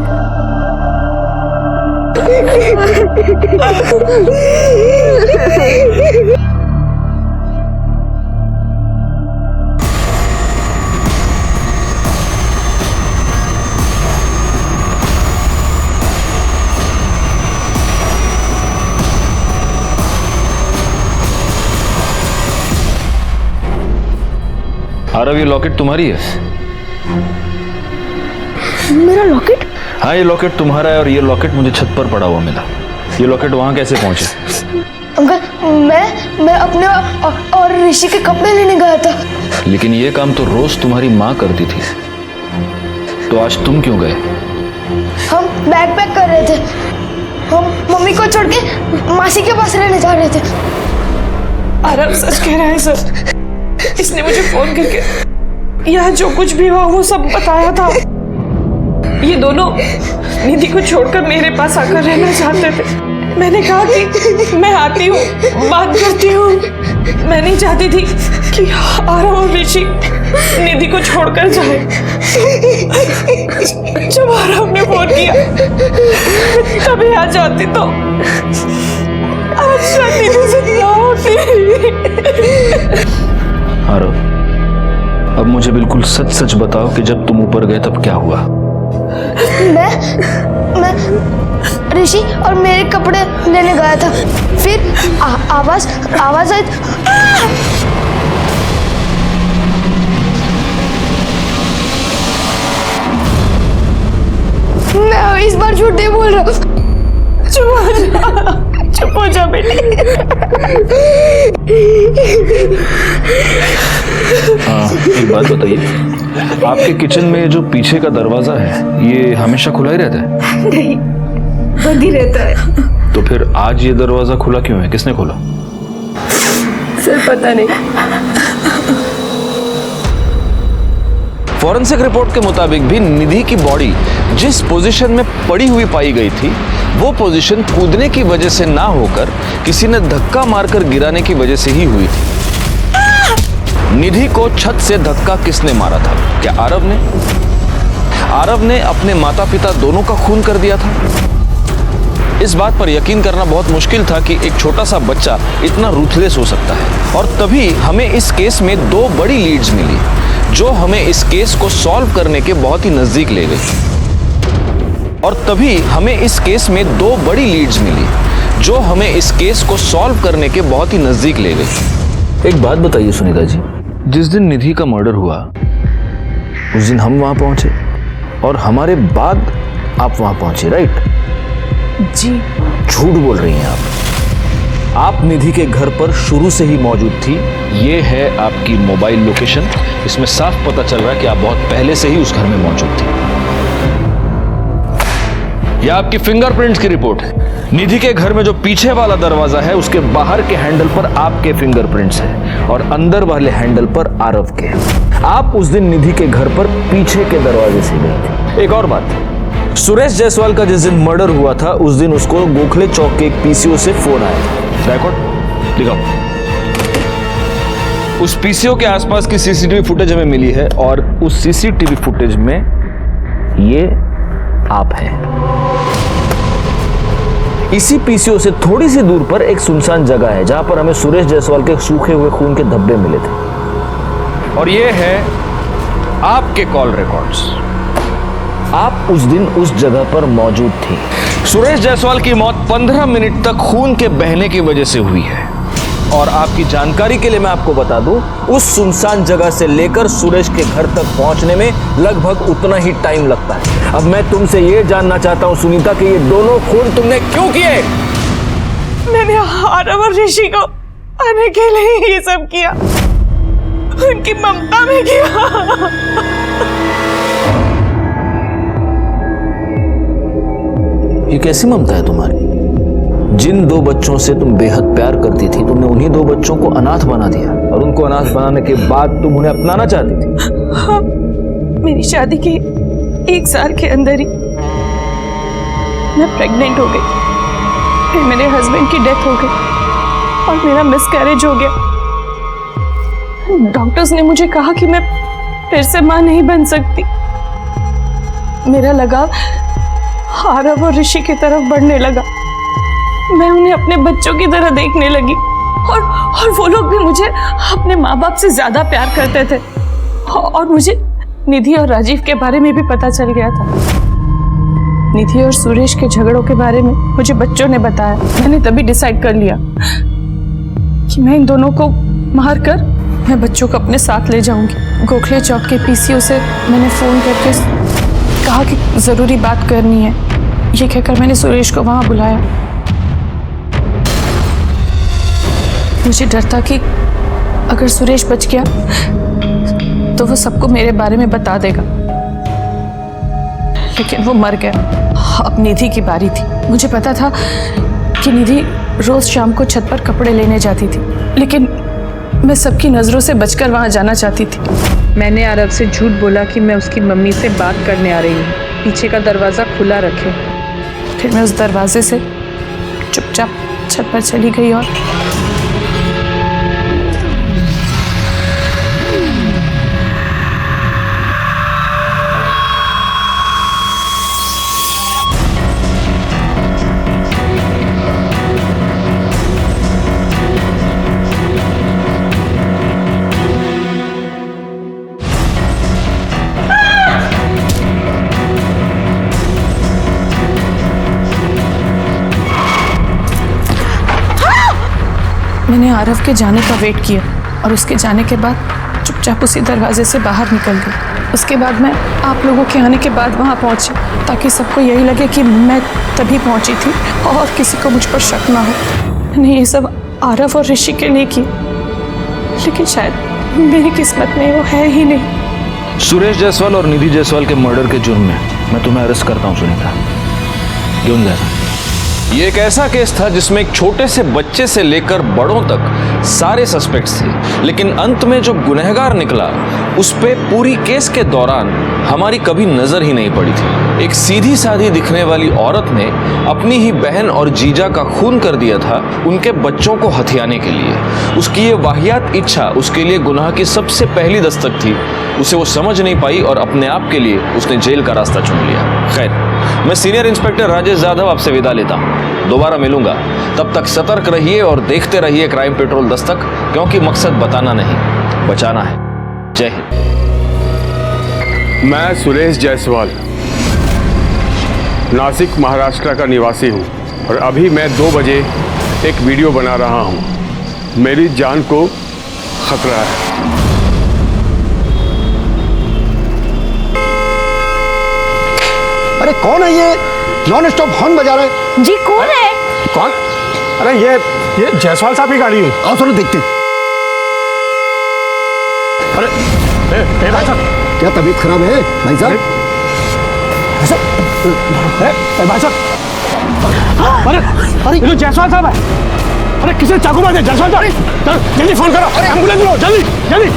आरव, ये लॉकेट तुम्हारी है? मेरा लॉकेट? हाँ, ये लॉकेट तुम्हारा है और ये लॉकेट मुझे छत पर पड़ा हुआ मिला। ये लॉकेट वहां कैसे पहुंचे? अंकल, मैं अपने और ऋषि के कपड़े लेने गया था। लेकिन ये काम तो रोज तुम्हारी माँ करती थी, तो आज तुम क्यों गए? हम बैग पैक कर रहे थे, हम मम्मी को छोड़ के मासी के पास रहने जा रहे थे। आरव सच कह रहा है सर, इसने मुझे फोन करके यहाँ जो कुछ भी हुआ वो सब बताया था। ये दोनों निधि को छोड़कर मेरे पास आकर रहना चाहते थे। मैंने कहा कि मैं आती हूँ, बात करती हूँ। मैं नहीं चाहती थी कि आरव और ऋषि निधि को छोड़कर जाए। जब आरव ने फोन किया तभी आ जाती तो आज शायद निधि से ना होती। आरव, अब मुझे बिल्कुल सच सच बताओ कि जब तुम ऊपर गए तब क्या हुआ? मैं ऋषि और मेरे कपड़े लेने गया था। फिर आवाज आई। मैं इस बार झूठ नहीं बोल रहा। चुप हो जा बेटी। हाँ, एक बात बताइए, आपके किचन में जो पीछे का दरवाजा है ये हमेशा खुला ही रहता है? नहीं, बंद ही रहता है। तो फिर आज ये दरवाजा खुला क्यों है? किसने खोला? सर पता नहीं। फॉरेंसिक रिपोर्ट के मुताबिक भी निधि की बॉडी जिस पोजीशन में पड़ी हुई पाई गई थी वो पोजीशन कूदने की वजह से ना होकर किसी ने धक्का मारकर गिराने की वजह से ही हुई थी। निधि को छत से धक्का किसने मारा था? क्या आरव ने? आरव ने अपने माता पिता दोनों का खून कर दिया था। इस बात पर यकीन करना बहुत मुश्किल था कि एक छोटा सा बच्चा इतना रूथलेस हो सकता है। और तभी हमें इस केस में दो बड़ी लीड्स मिली जो हमें इस केस को सॉल्व करने के बहुत ही नजदीक ले गई। और तभी हमें इस केस में दो बड़ी लीड्स मिली जो हमें इस केस को सॉल्व करने के बहुत ही नजदीक ले गई। एक बात बताइए सुनीता जी, जिस दिन निधि का मर्डर हुआ उस दिन हम वहां पहुंचे और हमारे बाद आप वहां पहुंचे, राइट? जी। झूठ बोल रही हैं आप निधि के घर पर शुरू से ही मौजूद थी। ये है आपकी मोबाइल लोकेशन, इसमें साफ पता चल रहा है कि आप बहुत पहले से ही उस घर में मौजूद थी। यह आपकी फिंगरप्रिंट्स की रिपोर्ट है। निधि के घर में जो पीछे वाला दरवाजा है उसके बाहर के हैंडल पर आपके फिंगरप्रिंट्स हैं और अंदर वाले हैंडल पर आरव के। आप उस दिन निधि के घर पर पीछे के दरवाजे से गई थी। एक और बात, सुरेश जायसवाल का जिस दिन मर्डर हुआ था उस दिन उसको गोखले चौक के एक पीसीओ से फोन आया था। रिकॉर्ड दिखाओ। उस पीसीओ के आसपास की सीसीटीवी फुटेज हमें मिली है और उस सीसीटीवी फुटेज में ये आप हैं। इसी पीसीओ से थोड़ी सी दूर पर एक सुनसान जगह है जहां पर हमें सुरेश जायसवाल के सूखे हुए खून के धब्बे मिले थे। और ये है आपके कॉल रिकॉर्ड्स। आप उस दिन उस जगह पर मौजूद थी। सुरेश जायसवाल की मौत 15 मिनट तक खून के बहने की वजह से हुई है। और आपकी जानकारी के लिए मैं आपको बता दूं, उस सुनसान जगह से लेकर सुरेश के घर तक पहुंचने में लगभग उतना ही टाइम लगता है। अब मैं तुमसे ये जानना चाहता हूं सुनीता कि ये दोनों खून तुमने क्यों किए? मैंने आरव और ऋषि को आने के लिए ये सब किया, उनकी ममता में किया। ये कैसी ममता है तुम्हारी? जिन दो बच्चों से तुम बेहद प्यार करती थी तुमने उन्हीं दो बच्चों को अनाथ बना दिया और उनको अनाथ बनाने के बाद तुम उन्हें अपनाना चाहती थी। हाँ, मेरी शादी के 1 साल के अंदर ही मैं प्रेग्नेंट हो गई। फिर मेरे हस्बैंड की डेथ हो गई और मेरा मिसकैरेज हो गया। डॉक्टर्स ने मुझे कहा कि मैं फिर से मां नहीं बन सकती। मेरा लगाव आरव और ऋषि की तरफ बढ़ने लगा। मैं उन्हें अपने बच्चों की तरह देखने लगी और वो लोग भी मुझे अपने माँ बाप से ज्यादा प्यार करते थे। और मुझे निधि और राजीव के बारे में भी पता चल गया था। निधि और सुरेश के झगड़ों के बारे में मुझे बच्चों ने बताया। मैंने तभी डिसाइड कर लिया कि मैं इन दोनों को मार कर मैं बच्चों को अपने साथ ले जाऊंगी। गोखले चौक के पीसीओ से मैंने फोन करके कहा कि जरूरी बात करनी है। ये कहकर मैंने सुरेश को वहां बुलाया। मुझे डर था कि अगर सुरेश बच गया तो वो सबको मेरे बारे में बता देगा, लेकिन वो मर गया। अब निधि की बारी थी। मुझे पता था कि निधि रोज शाम को छत पर कपड़े लेने जाती थी, लेकिन मैं सबकी नजरों से बचकर वहां जाना चाहती थी। मैंने आरव से झूठ बोला कि मैं उसकी मम्मी से बात करने आ रही हूँ, पीछे का दरवाजा खुला रखे। फिर मैं उस दरवाजे से चुपचाप छत पर चली गई और मैंने आरव के जाने का वेट किया और उसके जाने के बाद चुपचाप उसी दरवाजे से बाहर निकल गई। उसके बाद मैं आप लोगों के आने के बाद वहाँ पहुँची ताकि सबको यही लगे कि मैं तभी पहुँची थी और किसी को मुझ पर शक ना हो। मैंने ये सब आरव और ऋषि के लिए किया, लेकिन शायद मेरी किस्मत में वो है ही नहीं। सुरेश जायसवाल और निधि जायसवाल के मर्डर के जुर्म में मैं तुम्हें अरेस्ट करता हूँ सुनीता। क्यों जाना? ये एक ऐसा केस था जिसमें एक छोटे से बच्चे से लेकर बड़ों तक सारे सस्पेक्ट्स थे, लेकिन अंत में जो गुनहगार निकला उस पे पूरी केस के दौरान हमारी कभी नजर ही नहीं पड़ी थी। एक सीधी साधी दिखने वाली औरत ने अपनी ही बहन और जीजा का खून कर दिया था उनके बच्चों को हथियाने के लिए। उसकी ये वाहियात इच्छा उसके लिए गुनाह की सबसे पहली दस्तक थी। उसे वो समझ नहीं पाई और अपने आप के लिए उसने जेल का रास्ता चुन लिया। खैर, मैं सीनियर इंस्पेक्टर राजेश जाधव आपसे विदा लेता हूँ। दोबारा मिलूंगा, तब तक सतर्क रहिए और देखते रहिए क्राइम पेट्रोल दस्तक, क्योंकि मकसद बताना नहीं, बचाना है। जय हिंद। मैं सुरेश जायसवाल नासिक महाराष्ट्र का निवासी हूँ और अभी मैं 2 बजे एक वीडियो बना रहा हूँ। मेरी जान को खतरा है। अरे कौन है ये नॉन स्टॉप हॉर्न बजा रहा है? जी कौन है? कौन? अरे ये जायसवाल साहब की गाड़ी है। आओ चलो देखते। अरे ए भाई साहब, क्या तबीयत खराब है भाई साहब? भाई साहब, अरे ये जायसवाल साहब है। अरे किसी चाकू मार दिया जायसवाल साहब। जल्दी फोन करो। अरे एम्बुलेंस लो जल्दी जल्दी।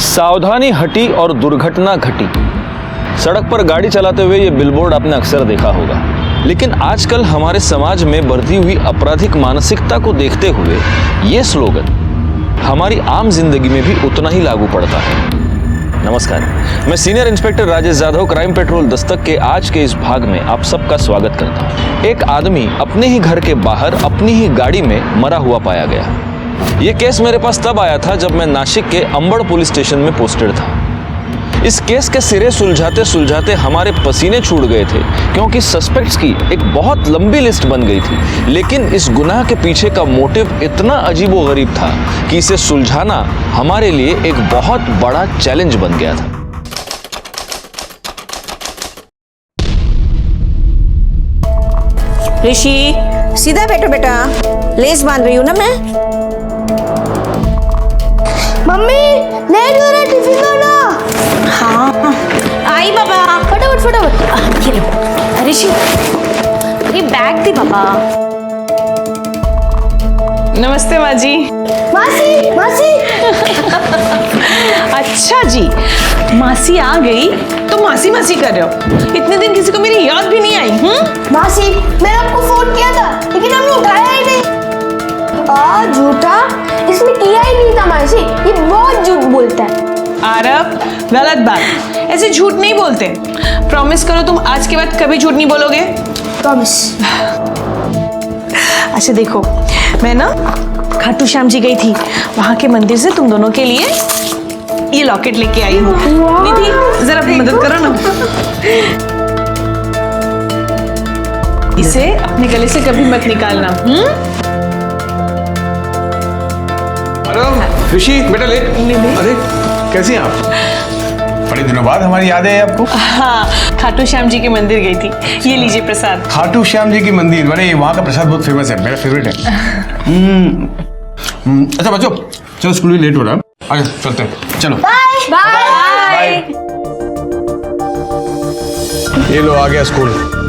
सावधानी हटी और दुर्घटना घटी। सड़क पर गाड़ी चलाते हुए ये बिलबोर्ड आपने अक्सर देखा होगा, लेकिन आजकल हमारे समाज में बढ़ती हुई आपराधिक मानसिकता को देखते हुए ये स्लोगन हमारी आम जिंदगी में भी उतना ही लागू पड़ता है। नमस्कार, मैं senior inspector Rajesh Jadhav crime petrol Dastak के आज के इस भाग में आप सबका स्वागत करता हूँ। एक आदमी अपने ही घर के बाहर अपनी ही गाड़ी में मरा हुआ पाया गया। ये केस मेरे पास तब आया था जब मैं नासिक के अंबड़ पुलिस स्टेशन में पोस्टेड था। इस केस के सिरे सुलझाते सुलझाते हमारे पसीने छूट गए थे, क्योंकि सस्पेक्ट्स की एक बहुत लंबी लिस्ट बन गई थी। लेकिन इस गुनाह के पीछे का मोटिव इतना अजीबोगरीब था कि इसे सुलझाना हमारे लिए एक बहुत बड़ा चैलेंज बन गया था। ऋषि सीधा बैठो बेटा, लेस बांध रही हूँ ना मैं। मम्मी लेट हो रहा, टिफिन दो ना। हाँ आई बाबा, फटाफट फटाफट। ये लो ऋषि, ये बैग दे बाबा। नमस्ते माँ जी। मासी मासी। अच्छा जी, मासी आ गई तो मासी मासी कर रहे हो। इतने दिन किसी को मेरी याद भी नहीं आई। मासी, मैंने आपको फोन किया था लेकिन आपने उठाया ही नहीं। झूठा, इसमें किया ही नहीं था मासी। ये बहुत झूठ बोलता है। आरव, गलत बात, ऐसे झूठ नहीं बोलते। प्रॉमिस करो तुम आज के बाद कभी झूठ नहीं बोलोगे। प्रॉमिस। अच्छा देखो, मैं ना खाटू श्याम जी गई थी, वहां के मंदिर से तुम दोनों के लिए ये लॉकेट लेके आई हूँ। निधि जरा मदद करो ना। इसे अपने गले से कभी मत निकालना। ऋषि बेटा ले। अरे कैसी हैं आप? बड़े दिनों बाद हमारी याद है आपको। हाँ, खाटू श्याम जी के मंदिर गई थी। ये लीजिए प्रसाद। खाटू श्याम जी की मंदिर, बड़े वहाँ का प्रसाद बहुत फेमस है, मेरा फेवरेट है। अच्छा बच्चों, चलो स्कूल भी लेट हो रहा है, आगे चलते हैं। चलो बाय बाय। ये लो आ गया स्कूल।